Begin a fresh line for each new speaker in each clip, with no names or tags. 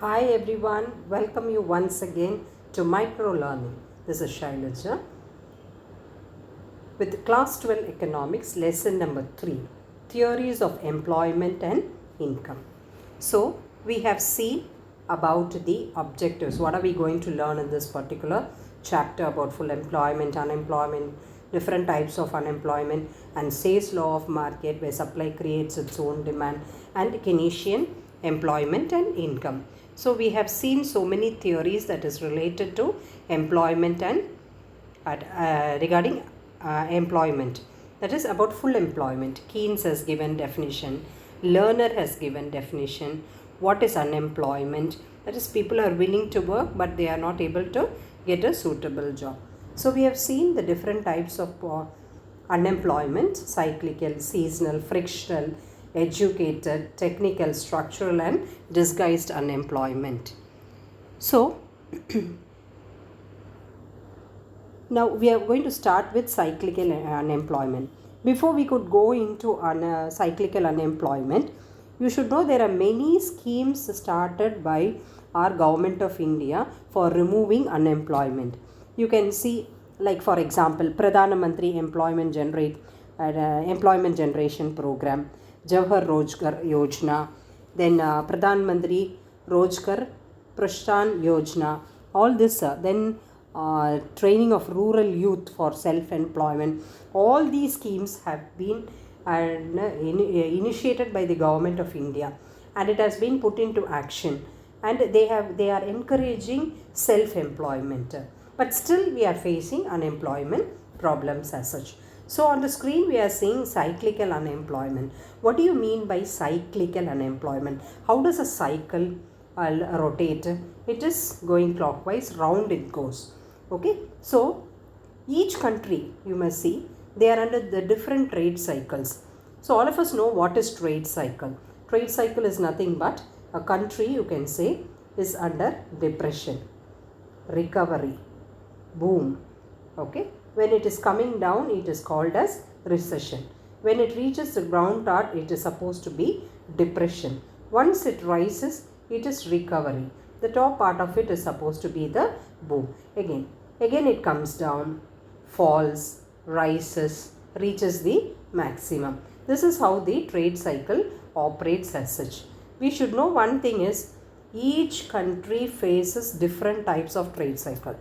Hi everyone, welcome you once again to Micro Learning. This is Shailaja with Class 12 Economics, Lesson number 3, Theories of Employment and Income. So, we have seen about the objectives. What are we going to learn in this particular chapter about full employment, unemployment, different types of unemployment, and Say's law of market where supply creates its own demand, and Keynesian employment and income. So we have seen so many theories that is related to employment and regarding employment, that is about full employment. Keynes has given definition, Lerner has given definition. What is unemployment? That is people are willing to work but they are not able to get a suitable job. So we have seen the different types of unemployment: cyclical, seasonal, frictional, educated, technical, structural, and disguised unemployment. So now we are going to start with cyclical unemployment. Before we could go into cyclical unemployment, you should know there are many schemes started by our government of India for removing unemployment. You can see, like for example, Pradhana Mantri Employment Generation Program, Jawahar Rojgar Yojana, then Pradhan Mantri Rojgar Prashan Yojana, all this, then training of rural youth for self-employment. All these schemes have been initiated by the government of India, and it has been put into action, and they are encouraging self-employment. But still we are facing unemployment problems as such. So on the screen we are seeing cyclical unemployment. What do you mean by cyclical unemployment? How does a cycle rotate? It is going clockwise, round it goes. Okay, so each country, you must see, they are under the different trade cycles. So all of us know what is trade cycle. Trade cycle is nothing but a country, you can say, is under depression, recovery, boom. Okay, when it is coming down, it is called as recession. When it reaches the ground part, it is supposed to be depression. Once it rises, it is recovery. The top part of it is supposed to be the boom. Again it comes down, falls, rises, reaches the maximum. This is how the trade cycle operates as such. We should know one thing is, each country faces different types of trade cycle.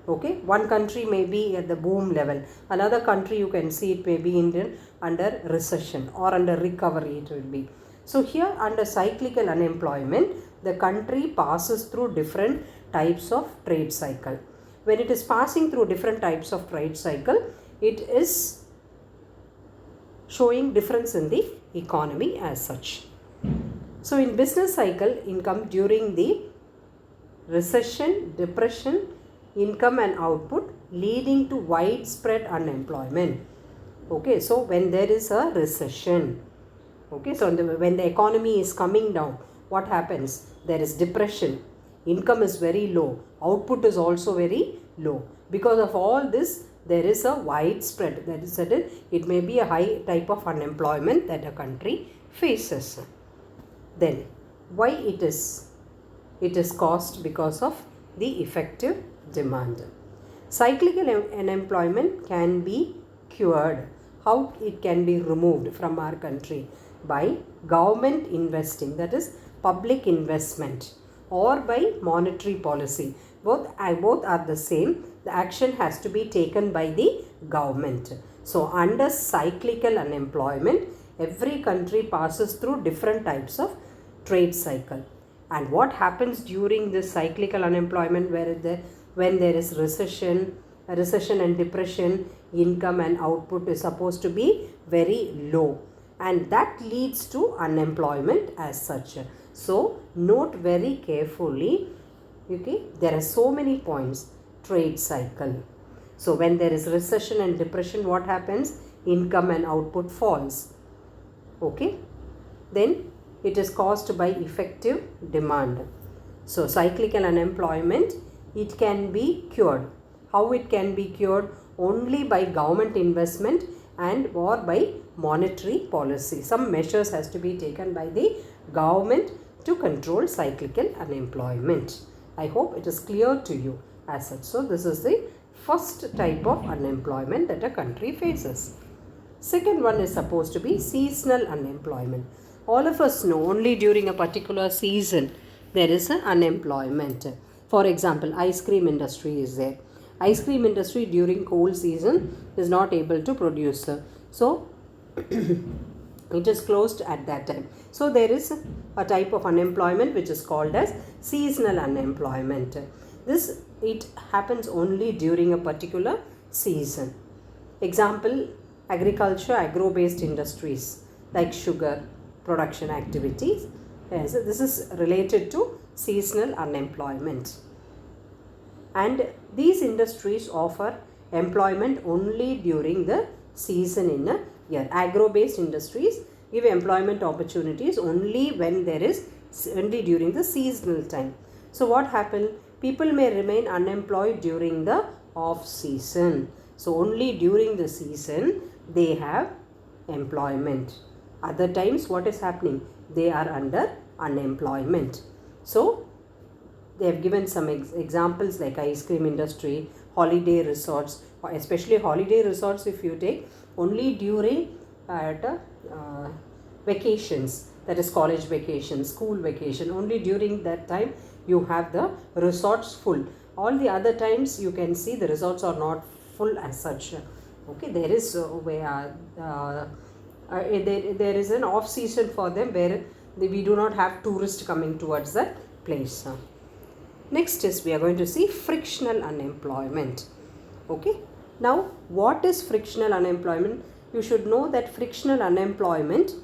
Okay, one country may be at the boom level, another country you can see it may be under recession or under recovery it will be. So here under cyclical unemployment, the country passes through different types of trade cycle. When it is passing through different types of trade cycle, it is showing difference in the economy as such. So in business cycle, income during the recession, depression, income and output leading to widespread unemployment. Okay, so when there is a recession, okay, so when the economy is coming down, what happens? There is depression, income is very low, output is also very low. Because of all this, there is a widespread, that is, it may be a high type of unemployment that a country faces. Then why it is? It is caused because of the effective demand. Cyclical unemployment can be cured. How it can be removed from our country? By government investing, that is public investment, or by monetary policy. Both are the same. The action has to be taken by the government. So under cyclical unemployment, every country passes through different types of trade cycle. And what happens during this cyclical unemployment, when there is recession and depression, income and output is supposed to be very low, and that leads to unemployment as such. So note very carefully, okay, there are so many points. Trade cycle. So when there is recession and depression, what happens? Income and output falls. Okay, then it is caused by effective demand. So cyclical unemployment, it can be cured. How it can be cured? Only by government investment and or by monetary policy. Some measures has to be taken by the government to control cyclical unemployment. I hope it is clear to you as such. So this is the first type of unemployment that a country faces. Second one is supposed to be seasonal unemployment. All of us know only during a particular season there is an unemployment. For example, ice cream industry is there. Ice cream industry during cold season is not able to produce. So it is closed at that time. So there is a type of unemployment which is called as seasonal unemployment. It happens only during a particular season. Example, agriculture, agro-based industries like sugar production activities. Yes, this is related to seasonal unemployment. And these industries offer employment only during the season in a year. Agro-based industries give employment opportunities only when only during the seasonal time. So what happens? People may remain unemployed during the off season. So only during the season they have employment. Other times what is happening? They are under unemployment. So they have given some examples like ice cream industry, holiday resorts, especially holiday resorts if you take only during vacations, that is college vacation, school vacation, only during that time you have the resorts full. All the other times you can see the resorts are not full as such. Okay, there is there is an off season for them where we do not have tourists coming towards that place. Next is we are going to see frictional unemployment. Okay, now what is frictional unemployment? You should know that frictional unemployment,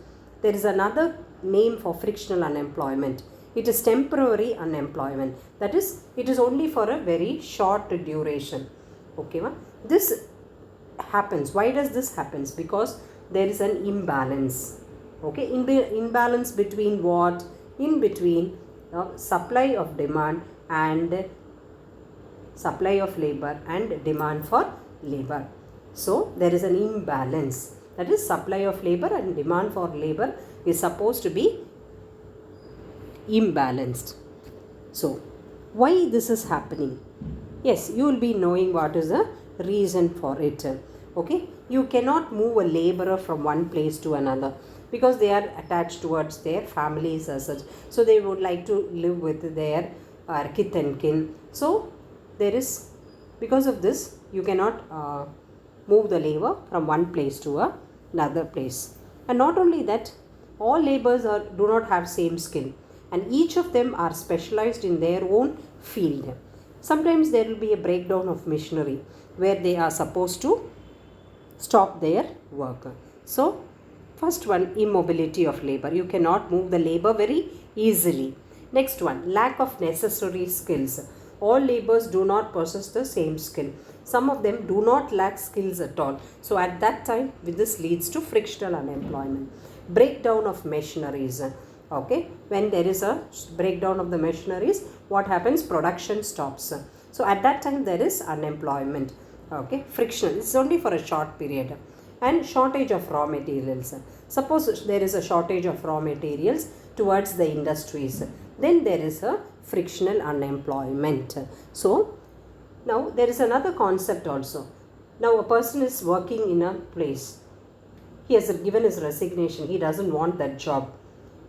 there is another name for frictional unemployment. It is temporary unemployment. That is, it is only for a very short duration. Okay, this happens. Why does this happen? Because there is an imbalance. Okay, imbalance between what? In between supply of demand and supply of labor and demand for labor. So there is an imbalance. That is, supply of labor and demand for labor is supposed to be imbalanced. So why this is happening? Yes, you will be knowing what is the reason for it. Okay, you cannot move a laborer from one place to another because they are attached towards their families as such. So they would like to live with their kith and kin. So there is, because of this, you cannot move the labor from one place to another place. And not only that, all laborers do not have same skill, and each of them are specialized in their own field. Sometimes there will be a breakdown of machinery where they are supposed to stop their work. So first one, immobility of labor. You cannot move the labor very easily. Next one, lack of necessary skills. All laborers do not possess the same skill. Some of them do not lack skills at all. So at that time, this leads to frictional unemployment. Breakdown of machineries. Okay, when there is a breakdown of the machineries, what happens? Production stops. So at that time there is unemployment. Okay, frictional. It's only for a short period. And shortage of raw materials. Suppose there is a shortage of raw materials towards the industries, then there is a frictional unemployment. So now there is another concept also. Now a person is working in a place. He has given his resignation. He doesn't want that job.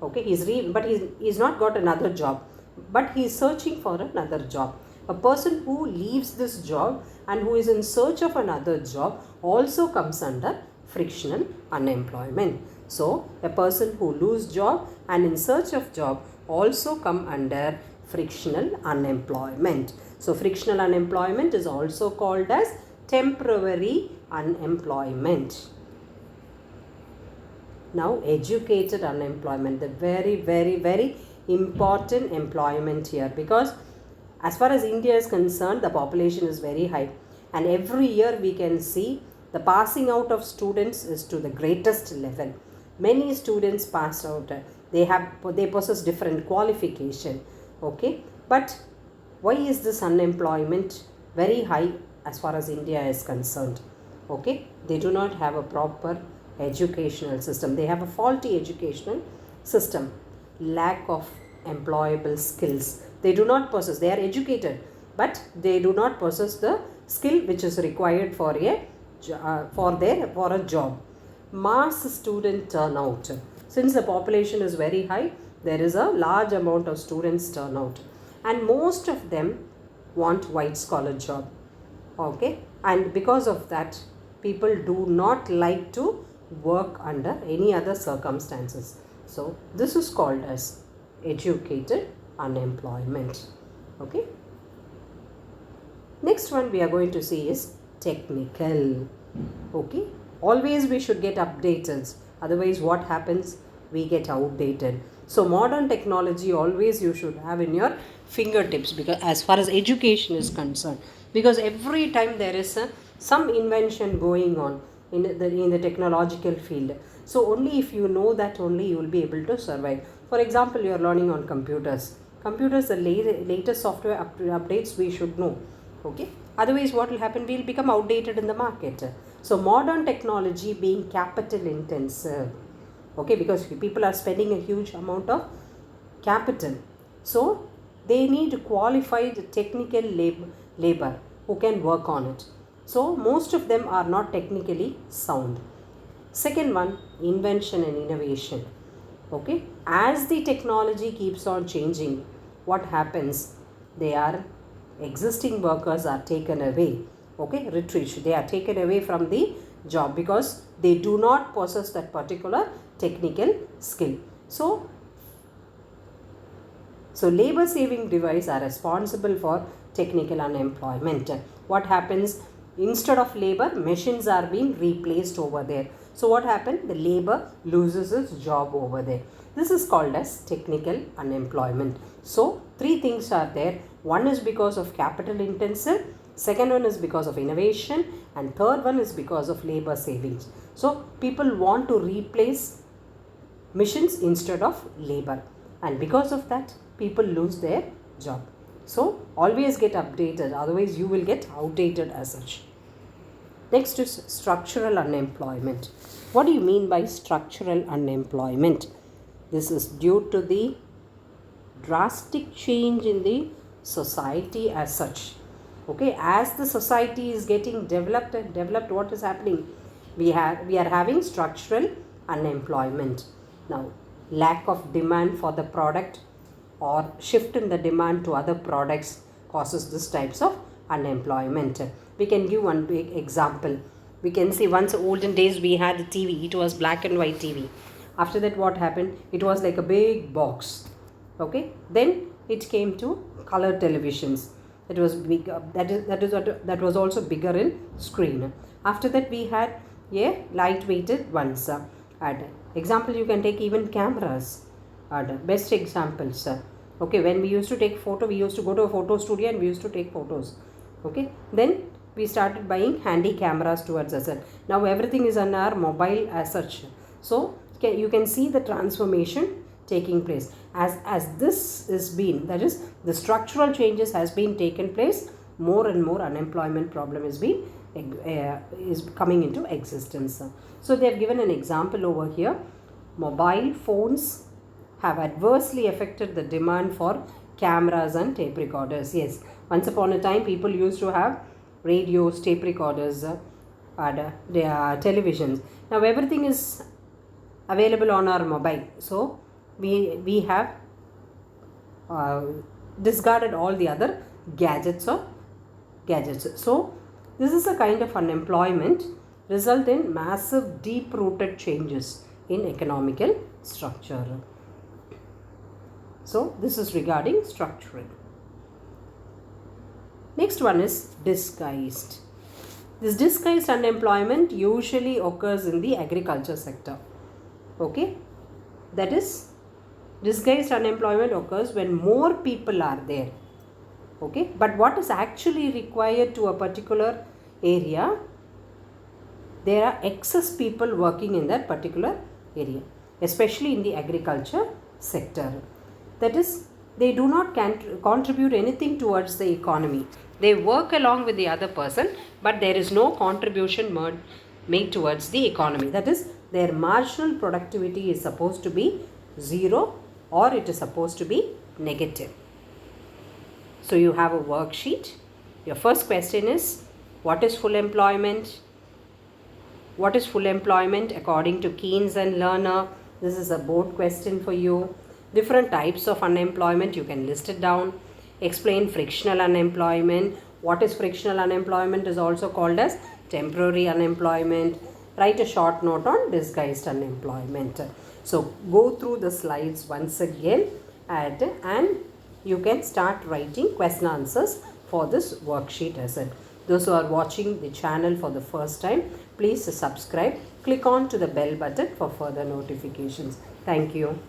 Okay, he's not got another job, but he is searching for another job. A person who leaves this job and who is in search of another job also comes under frictional unemployment. So a person who loses job and in search of job also come under frictional unemployment. So frictional unemployment is also called as temporary unemployment. Now educated unemployment, the very, very, very important employment here, because as far as India is concerned, the population is very high, and every year we can see the passing out of students is to the greatest level. Many students pass out. They possess different qualification. Okay, but why is this unemployment very high as far as India is concerned? Okay, they do not have a proper educational system. They have a faulty educational system. Lack of employable skills. They do not possess, they are educated, but they do not possess the skill which is required for a job. Mass student turnout. Since the population is very high, there is a large amount of students turnout, and most of them want white collar job. Okay, and because of that, people do not like to work under any other circumstances. So this is called as educated unemployment. Okay, next one we are going to see is technical. Okay, always we should get updated, otherwise what happens, we get outdated. So modern technology always you should have in your fingertips, because as far as education is concerned, because every time there is some invention going on in the technological field. So only if you know that, only you will be able to survive. For example, you are learning on computers, the latest software updates we should know. Okay, otherwise what will happen, we will become outdated in the market. So modern technology being capital intensive, okay, because people are spending a huge amount of capital, so they need qualified technical labor who can work on it. So most of them are not technically sound. Second one, invention and innovation. Okay, as the technology keeps on changing, what happens, existing workers are taken away. Okay, retreat, they are taken away from the job because they do not possess that particular technical skill. So labor saving devices are responsible for technical unemployment. What happens, instead of labor, machines are being replaced over there. So what happened, the labor loses its job over there. This is called as technical unemployment. So three things are there. One is because of capital intensive, second one is because of innovation, and third one is because of labor savings. So people want to replace machines instead of labor, and because of that people lose their job. So always get updated, otherwise you will get outdated as such. Next is structural unemployment. What do you mean by structural unemployment? This is due to the drastic change in the society as such. Okay, as the society is getting developed, what is happening? We are having structural unemployment. Now, lack of demand for the product or shift in the demand to other products causes this types of unemployment. We can give one big example. We can see once olden days we had a TV, it was black and white TV. After that what happened? It was like a big box. Okay, then it came to color televisions. It was big. That was also bigger in screen. After that we had lightweighted ones. Example, you can take even cameras. Best examples. Okay, when we used to take photo, we used to go to a photo studio and we used to take photos. Okay, then we started buying handy cameras towards us. Now everything is on our mobile as such. So you can see the transformation taking place as this is been, that is the structural changes has been taken place, more and more unemployment problem is coming into existence. So they have given an example over here. Mobile phones have adversely affected the demand for cameras and tape recorders. Yes, once upon a time people used to have radios, tape recorders, televisions. Now everything is available on our mobile. So we have discarded all the other gadgets. So this is a kind of unemployment result in massive deep-rooted changes in economical structure. So this is regarding structuring. Next one is disguised. This disguised unemployment usually occurs in the agriculture sector. Okay, that is, disguised unemployment occurs when more people are there. Okay, but what is actually required to a particular area? There are excess people working in that particular area, especially in the agriculture sector. That is, they do not contribute anything towards the economy. They work along with the other person, but there is no contribution made towards the economy. That is, their marginal productivity is supposed to be 0, or it is supposed to be negative. So you have a worksheet. Your first question is, what is full employment? What is full employment according to Keynes and Lerner? This is a board question for you. Different types of unemployment, you can list it down. Explain frictional unemployment. What is frictional unemployment is also called as temporary unemployment. Write a short note on disguised unemployment. So go through the slides once again and you can start writing question answers for this worksheet as well. Those who are watching the channel for the first time, please subscribe. Click on to the bell button for further notifications. Thank you.